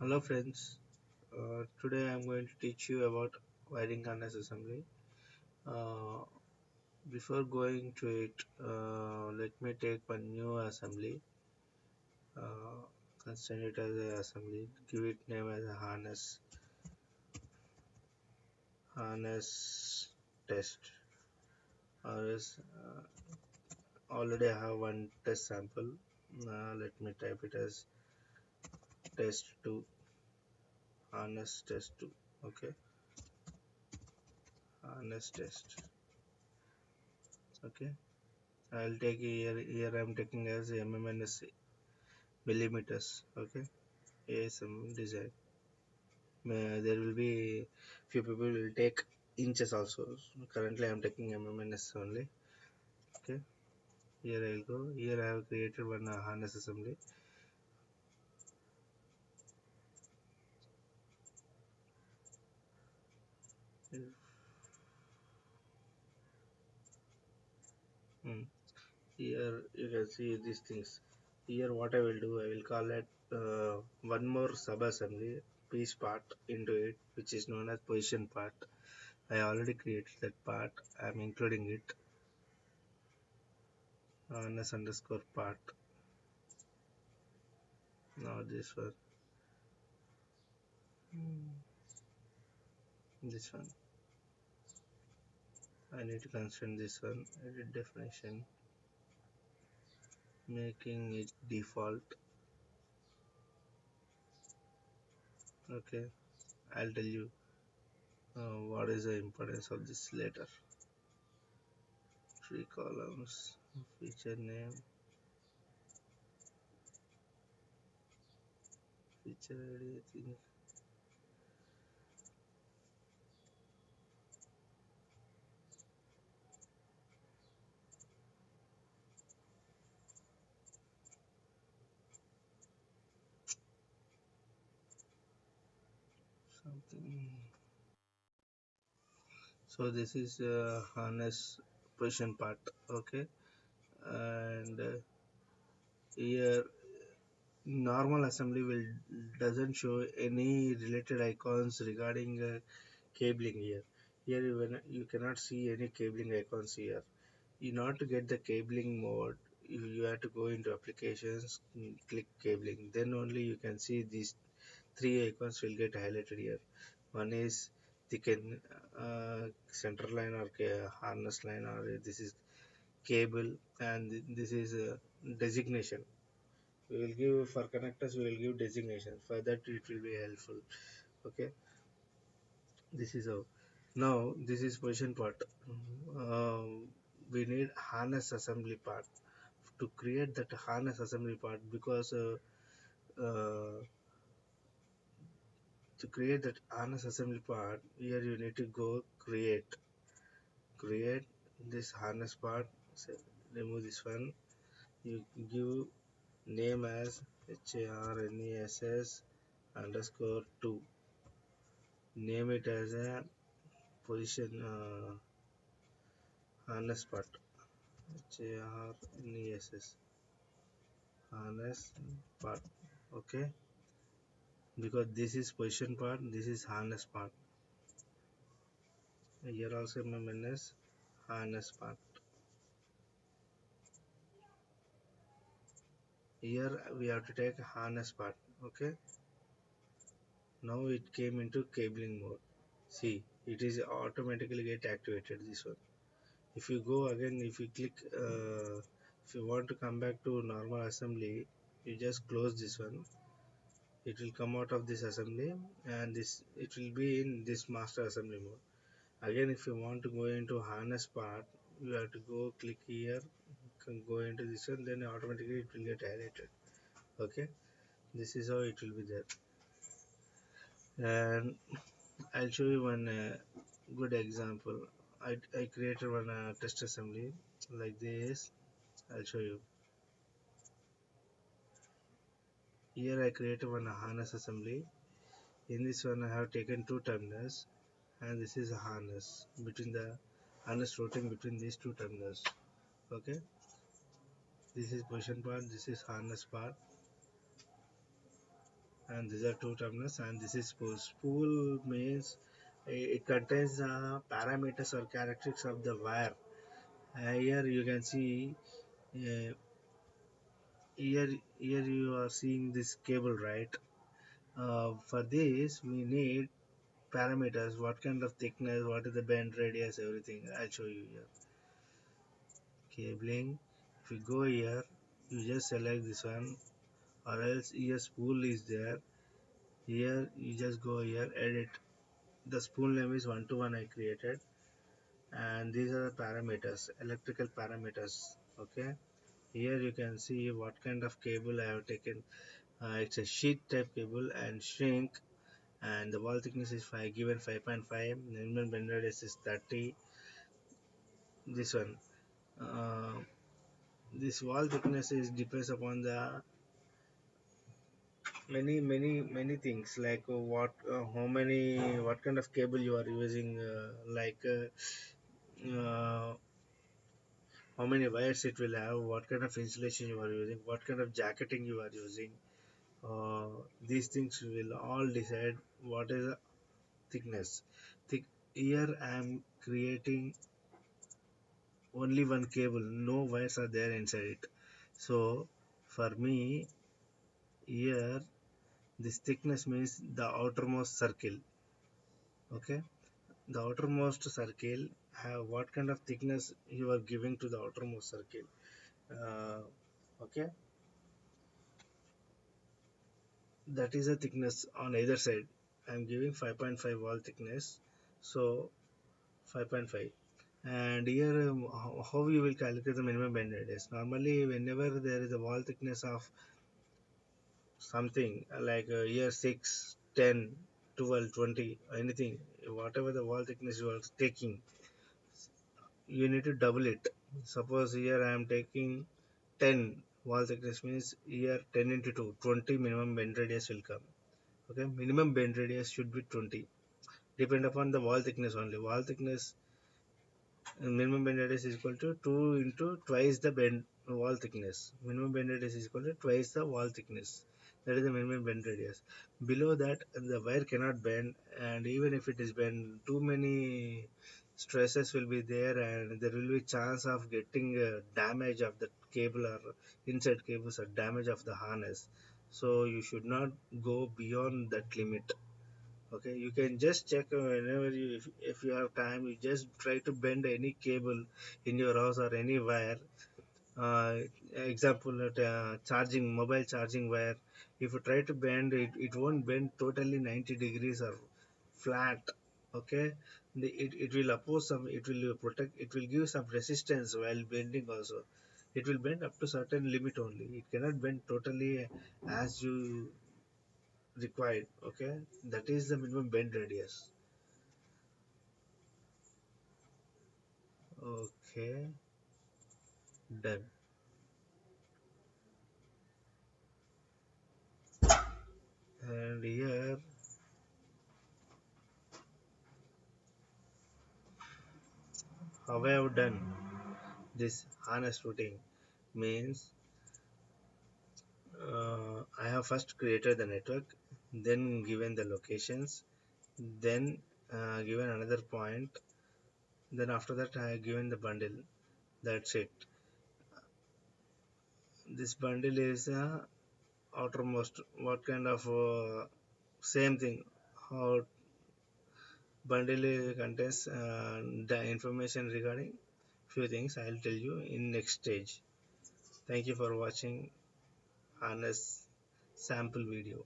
Hello friends, today I am going to teach you about wiring harness assembly. Uh, Before going to it, let me take one new assembly, uh, consider it as an assembly, give it name as a harness test, or else already I have one test sample. Let me type it as test 2, harness test 2, okay, harness test, okay. I'll take here I'm taking as MMNS millimeters, okay. ASM design. There will be few people will take inches also. Currently I'm taking MMNS only, okay. Here I'll go. Here I have created one harness assembly. Hmm. Here you can see these things. Here what I will do, I will call it one more sub assembly piece part into it, which is known as position part. I already created that part. I'm including it harness underscore part. Now this one, this one. I need to constrain this one. Edit definition, making it default. Okay, I'll tell you what is the importance of this later. Three columns, feature name, feature ID. I think something. So this is harness position part. Okay, and here normal assembly will doesn't show any related icons regarding cabling here. Here you cannot see any cabling icons here. In order to get the cabling mode, you have to go into applications, click cabling. Then only you can see these three icons will get highlighted here. One is the center line or harness line, or this is cable, and this is designation. We will give for connectors. We will give designation. For that, it will be helpful. Okay, this is how. Now this is position part. We need harness assembly part to create that harness assembly part, because uh, to create that harness assembly part, here you need to go create this harness part. So remove this one. You give name as harness underscore 2. Name it as a position harness part. harness harness part, okay. Because this is position part, this is harness part. Here also MMNS harness part. Here we have to take harness part, okay. Now it came into cabling mode. See, it is automatically get activated, this one. If you go again, if you click if you want to come back to normal assembly, you just close this one. It will come out of this assembly, and this it will be in this master assembly mode. Again, if you want to go into harness part, you have to go click here, can go into this one, then automatically it will get highlighted, okay. This is how it will be there. And I'll show you one good example. I created one test assembly like this. I'll show you. Here I created one harness assembly. In this one I have taken two terminals, and this is a harness between the harness routing between these two terminals, okay. This is position part, this is harness part. and these are two terminals, and this is spool. Spool means it contains parameters or characteristics of the wire. Here you can see, uh, here you are seeing this cable, right? For this we need parameters, what kind of thickness, what is the bend radius, everything I'll show you here. Cabling, if you go here, you just select this one, or else here spool is there. Here you just go here, edit. The spool name is 1 to 1 I created, and these are the parameters, electrical parameters. Okay, here you can see what kind of cable I have taken. It's a sheet type cable and shrink, and the wall thickness is 5, given 5.5, minimum bend radius is 30. This one, uh, this wall thickness is depends upon the many things, like what how many, what kind of cable you are using, uh, how many wires it will have, what kind of insulation you are using, what kind of jacketing you are using. uh, these things will all decide what is the thickness. Thick, here I am creating only one cable, no wires are there inside it. So for me, here this thickness means the outermost circle. Okay, the outermost circle, have what kind of thickness you are giving to the outermost circle. uh, okay, that is the thickness on either side. I'm giving 5.5 wall thickness, so 5.5. And here, how you will calculate the minimum bend radius? Normally, whenever there is a wall thickness of something, like here 6, 10, 12, 20, anything, whatever the wall thickness you are taking, you need to double it. Suppose here I am taking 10 wall thickness, means here 10 into 2, 20 minimum bend radius will come. Okay, minimum bend radius should be 20. Depend upon the wall thickness only. Wall thickness, minimum bend radius is equal to 2 into twice the bend wall thickness. Minimum bend radius is equal to twice the wall thickness. That is the minimum bend radius. Below that, the wire cannot bend, and even if it is bent, too many stresses will be there, and there will be chance of getting damage of the cable, or inside cables, or damage of the harness. So you should not go beyond that limit. Okay, you can just check whenever you, if you have time, you just try to bend any cable in your house or any wire. uh, Example, at charging, mobile charging wire, if you try to bend it, it won't bend totally 90 degrees or flat. Okay, it will oppose some, it will protect, it will give some resistance while bending also. It will bend up to certain limit only, it cannot bend totally as you required. Okay, that is the minimum bend radius. Okay, done. And here, how I have done this harness routing means, I have first created the network, then given the locations, then given another point, then after that I have given the bundle. That's it. This bundle is outermost. What kind of same thing? How bundle contains the information regarding few things. I'll tell you in next stage. Thank you for watching harness sample video.